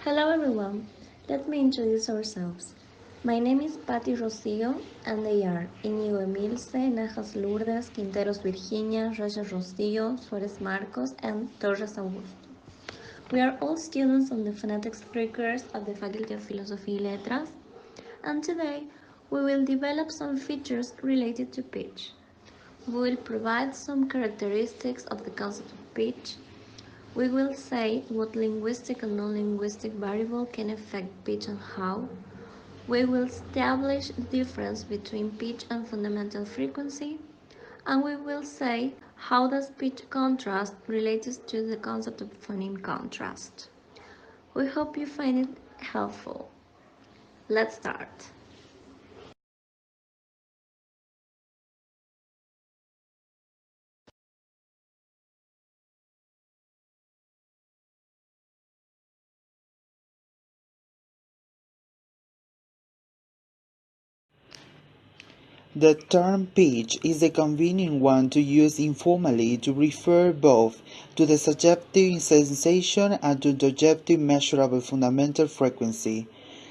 Hello everyone, let me introduce ourselves. My name is Patty Rocio and they are Íñigo Emilce, Najas Lourdes, Quinteros Virginia, Reyes Rocio, Suarez Marcos, and Torres Augusto. We are all students on the Phonetics III course of the Faculty of Philosophy y Letras, and today we will develop some features related to pitch. We will provide some characteristics of the concept of pitch. We will say what linguistic and non-linguistic variable can affect pitch and how. We will establish the difference between pitch and fundamental frequency. And we will say how does pitch contrast relates to the concept of phoneme contrast. We hope you find it helpful. Let's start. The term pitch is a convenient one to use informally to refer both to the subjective sensation and to the objective measurable fundamental frequency.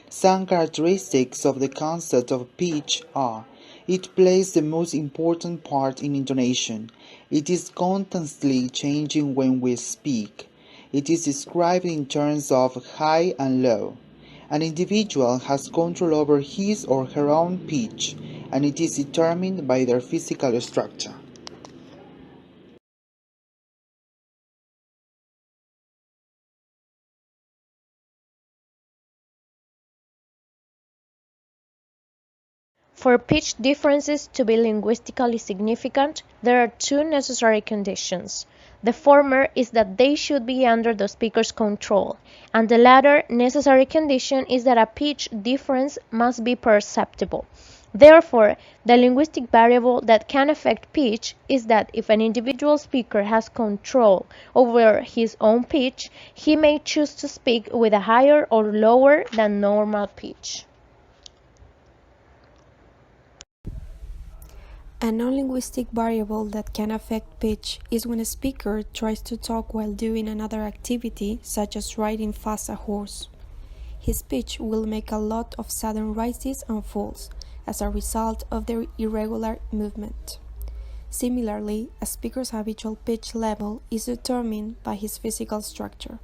Some characteristics of the concept of pitch are: it plays the most important part in intonation. It is constantly changing when we speak. It is described in terms of high and low. An individual has control over his or her own pitch, and it is determined by their physical structure. For pitch differences to be linguistically significant, there are two necessary conditions. The former is that they should be under the speaker's control, and the latter necessary condition is that a pitch difference must be perceptible. Therefore, the linguistic variable that can affect pitch is that if an individual speaker has control over his own pitch, he may choose to speak with a higher or lower than normal pitch. A non-linguistic variable that can affect pitch is when a speaker tries to talk while doing another activity, such as riding fast a horse. His pitch will make a lot of sudden rises and falls as a result of their irregular movement. Similarly, a speaker's habitual pitch level is determined by his physical structure.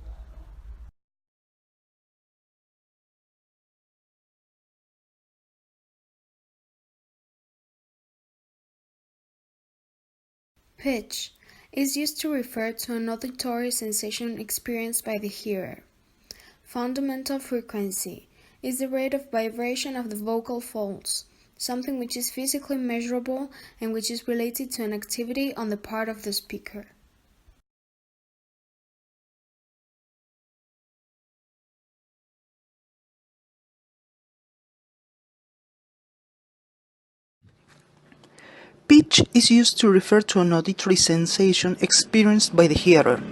Pitch is used to refer to an auditory sensation experienced by the hearer. Fundamental frequency is the rate of vibration of the vocal folds, something which is physically measurable and which is related to an activity on the part of the speaker. Pitch is used to refer to an auditory sensation experienced by the hearer.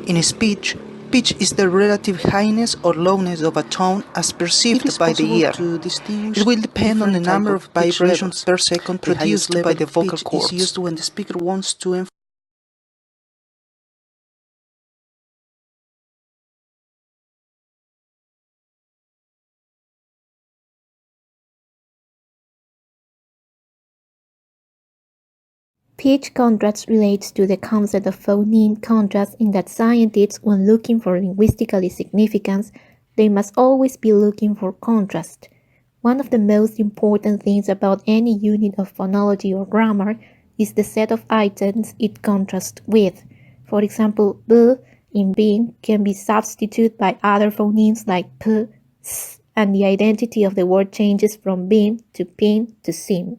In speech, pitch is the relative highness or lowness of a tone as perceived by the ear. It will depend on the number of vibrations per second produced by the vocal cords. Is used when the speaker wants to Pitch contrast relates to the concept of phoneme contrast in that scientists, when looking for linguistically significance, they must always be looking for contrast. One of the most important things about any unit of phonology or grammar is the set of items it contrasts with. For example, b in bin can be substituted by other phonemes like p, s, and the identity of the word changes from bin to pin to sim.